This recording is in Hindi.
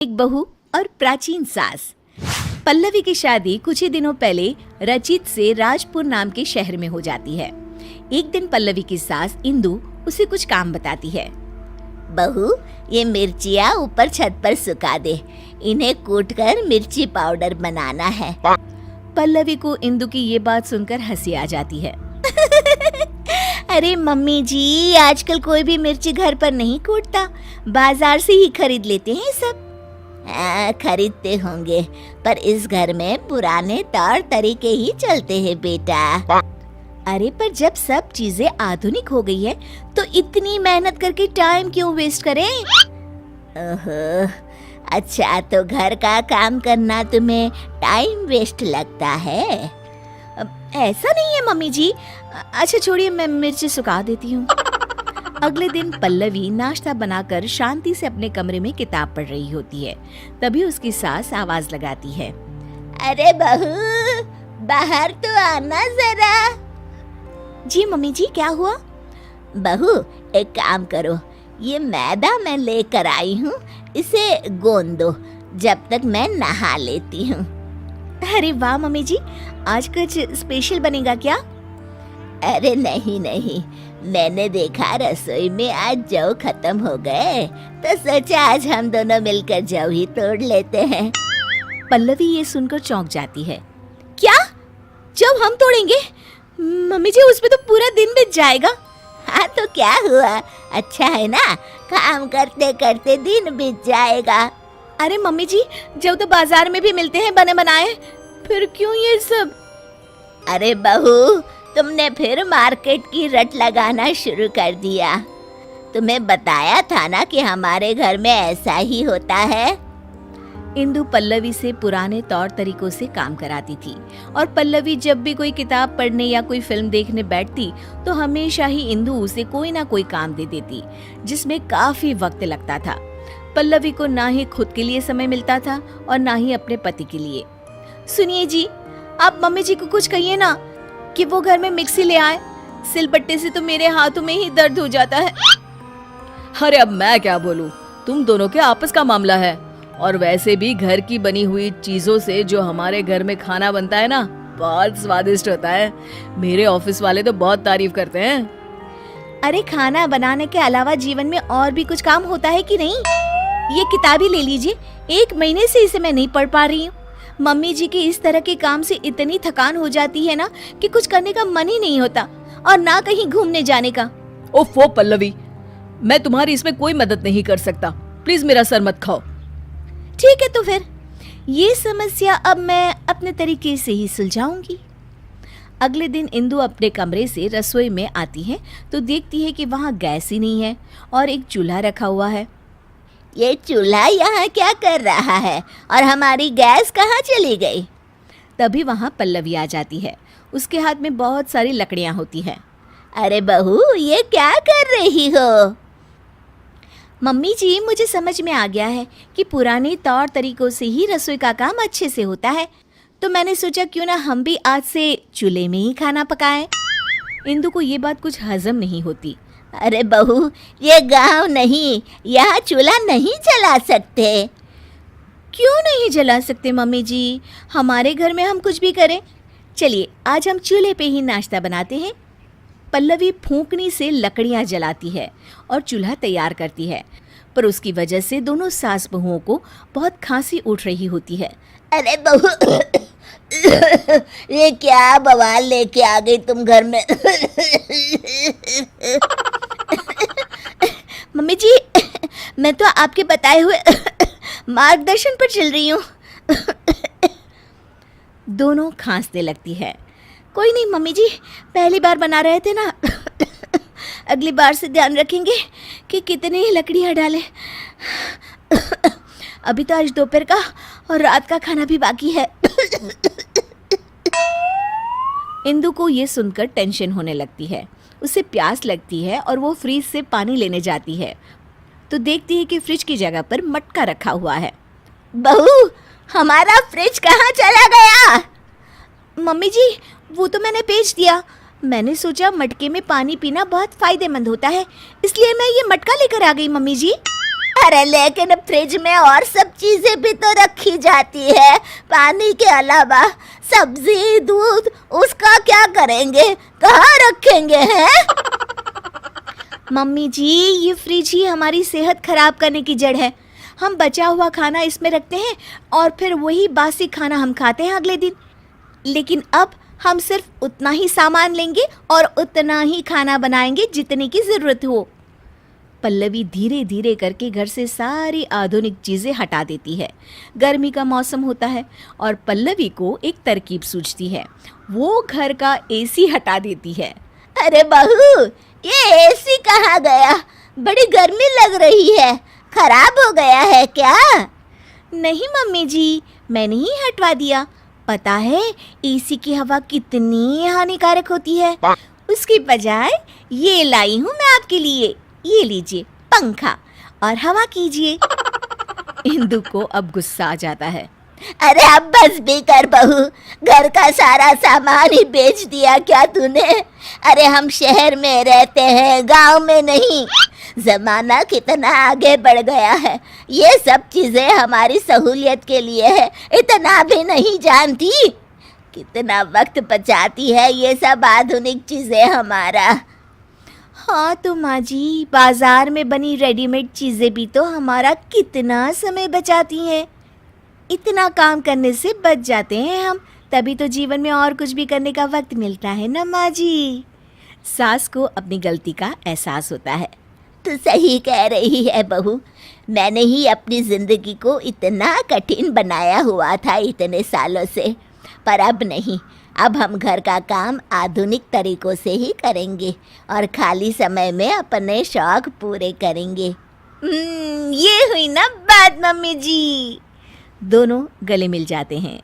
एक बहू और प्राचीन सास। पल्लवी की शादी कुछ ही दिनों पहले रचित से राजपुर नाम के शहर में हो जाती है। एक दिन पल्लवी की सास इंदु उसे कुछ काम बताती है। बहू, ये मिर्चियाँ ऊपर छत पर सुखा दे, इन्हें कूटकर मिर्ची पाउडर बनाना है। पल्लवी को इंदु की ये बात सुनकर हंसी आ जाती है। अरे मम्मी जी, आजकल कोई भी मिर्ची घर पर नहीं कूटता, बाजार से ही खरीद लेते हैं सब। खरीदते होंगे, पर इस घर में पुराने तौर तरीके ही चलते हैं बेटा। अरे पर जब सब चीजें आधुनिक हो गई है तो इतनी मेहनत करके टाइम क्यों वेस्ट करें? ओहो, अच्छा तो घर का काम करना तुम्हें टाइम वेस्ट लगता है? ऐसा नहीं है मम्मी जी। अच्छा छोड़िए, मैं मिर्ची सुखा देती हूँ। अगले दिन पल्लवी नाश्ता बनाकर शांति से अपने कमरे में किताब पढ़ रही होती है। तभी उसकी सास आवाज लगाती है। अरे बहू, बाहर तो आना जरा। जी मम्मी जी, क्या हुआ? बहू, एक काम करो, ये मैदा मैं लेकर आई हूँ, इसे गोंद दो जब तक मैं नहा लेती हूँ। अरे वाह मम्मी जी, आज कुछ स्पेशल बनेगा क्या? अरे नहीं नहीं, मैंने देखा रसोई में आज जौ खत्म हो गए, तो सोचा आज हम दोनों मिलकर जौ ही तोड़ लेते हैं। पल्लवी ये सुनकर चौंक जाती है। क्या? जब हम तोड़ेंगे? मम्मी जी, उसमें तो पूरा दिन बीत जाएगा। हाँ तो क्या हुआ, अच्छा है ना, काम करते करते दिन बीत जाएगा। अरे मम्मी जी, जब तो बाजार में भी मिलते हैं बने बनाए, फिर क्यों ये सब? अरे बहू, तुमने फिर मार्केट की रट लगाना शुरू कर दिया। तुम्हें बताया था ना कि हमारे घर में ऐसा ही होता है। इंदु पल्लवी से पुराने तौर तरीकों से काम कराती थी और पल्लवी जब भी कोई किताब पढ़ने या कोई फिल्म देखने बैठती तो हमेशा ही इंदु उसे कोई ना कोई काम दे देती, जिसमें काफी वक्त लगता था। पल्लवी को ना ही खुद के लिए समय मिलता था और ना ही अपने पति के लिए। सुनिए जी, आप मम्मी जी को कुछ कहिए ना कि वो घर में मिक्सी ले आए। सिलबट्टे से तो मेरे हाथों में ही दर्द हो जाता है। अरे अब मैं क्या बोलूं, तुम दोनों के आपस का मामला है। और वैसे भी घर की बनी हुई चीजों से जो हमारे घर में खाना बनता है ना, बहुत स्वादिष्ट होता है। मेरे ऑफिस वाले तो बहुत तारीफ करते हैं। अरे खाना बनाने के अलावा जीवन में और भी कुछ काम होता है कि नहीं? ये किताब ही ले लीजिए, 1 महीने से इसे मैं नहीं पढ़ पा रही हूँ। मम्मी जी के इस तरह के काम से इतनी थकान हो जाती है ना कि कुछ करने का मन ही नहीं होता, और ना कहीं घूमने जाने का। ओफो पल्लवी, मैं तुम्हारी इसमें कोई मदद नहीं कर सकता, प्लीज मेरा सर मत खाओ। ठीक है, तो फिर ये समस्या अब मैं अपने तरीके से ही सुलझाऊंगी। अगले दिन इंदु अपने कमरे से रसोई में आती है तो देखती है कि वहाँ गैस ही नहीं है और एक चूल्हा रखा हुआ है। ये चूल्हा यहाँ क्या कर रहा है और हमारी गैस कहाँ चली गई? तभी वहाँ पल्लवी आ जाती है। उसके हाथ में बहुत सारी लकड़ियाँ होती हैं। अरे बहू, ये क्या कर रही हो? मम्मी जी, मुझे समझ में आ गया है कि पुराने तौर तरीकों से ही रसोई का काम अच्छे से होता है, तो मैंने सोचा क्यों ना हम भी आज से चूल्हे में ही खाना पकाएं। इंदु को ये बात कुछ हजम नहीं होती। अरे बहू, ये गांव नहीं, यहाँ चूल्हा नहीं जला सकते। क्यों नहीं जला सकते मम्मी जी? हमारे घर में हम कुछ भी करें। चलिए आज हम चूल्हे पे ही नाश्ता बनाते हैं। पल्लवी फूंकनी से लकड़ियां जलाती है और चूल्हा तैयार करती है, पर उसकी वजह से दोनों सास बहुओं को बहुत खांसी उठ रही होती है। अरे बहू, ये क्या बवाल लेके आ गई तुम घर में? मम्मी जी, मैं तो आपके बताए हुए मार्गदर्शन पर चल रही हूँ। दोनों खांसने लगती है। कोई नहीं मम्मी जी, पहली बार बना रहे थे ना, अगली बार से ध्यान रखेंगे कि कितनी लकड़ियाँ डालें। अभी तो आज दोपहर का और रात का खाना भी बाकी है। इंदु को ये सुनकर टेंशन होने लगती है। उसे प्यास लगती है और वो फ्रिज से पानी लेने जाती है तो देखती है कि फ्रिज की जगह पर मटका रखा हुआ है। बहू, हमारा फ्रिज कहाँ चला गया? मम्मी जी, वो तो मैंने बेच दिया। मैंने सोचा मटके में पानी पीना बहुत फायदेमंद होता है, इसलिए मैं ये मटका लेकर आ गई मम्मी जी। अरे लेकिन फ्रिज में और सब चीजें भी तो रखी जाती है, पानी के अलावा सब्जी दूध, उसका क्या करेंगे, कहाँ रखेंगे हैं? मम्मी जी, ये फ्रिज ही हमारी सेहत खराब करने की जड़ है। हम बचा हुआ खाना इसमें रखते हैं और फिर वही बासी खाना हम खाते हैं अगले दिन। लेकिन अब हम सिर्फ उतना ही सामान लेंगे और उतना ही खाना बनाएंगे जितने की ज़रूरत हो। पल्लवी धीरे धीरे करके घर से सारी आधुनिक चीज़ें हटा देती है। गर्मी का मौसम होता है और पल्लवी को एक तरकीब सूझती है। वो घर का एसी हटा देती है। अरे बहू, ये एसी कहाँ गया? बड़ी गर्मी लग रही है, खराब हो गया है क्या? नहीं मम्मी जी, मैंने ही हटवा दिया। पता है एसी की हवा कितनी हानिकारक होती है। उसकी बजाय ये लाई हूँ मैं आपके लिए। ये लीजिए पंखा और हवा कीजिए। इंदु को अब गुस्सा आ जाता है। अरे अब बस भी कर बहू, घर का सारा सामान ही बेच दिया क्या तूने? अरे हम शहर में रहते हैं, गांव में नहीं। जमाना कितना आगे बढ़ गया है, ये सब चीजें हमारी सहूलियत के लिए है, इतना भी नहीं जानती? कितना वक्त बचाती है ये सब आधुनिक चीजें हमारा। हाँ तो माँ जी, बाजार में बनी रेडीमेड चीज़ें भी तो हमारा कितना समय बचाती हैं। इतना काम करने से बच जाते हैं हम, तभी तो जीवन में और कुछ भी करने का वक्त मिलता है ना माँ जी। सास को अपनी गलती का एहसास होता है। तू सही कह रही है बहू, मैंने ही अपनी जिंदगी को इतना कठिन बनाया हुआ था इतने सालों से, पर अब नहीं। अब हम घर का काम आधुनिक तरीकों से ही करेंगे और खाली समय में अपने शौक पूरे करेंगे। ये हुई ना बात मम्मी जी। दोनों गले मिल जाते हैं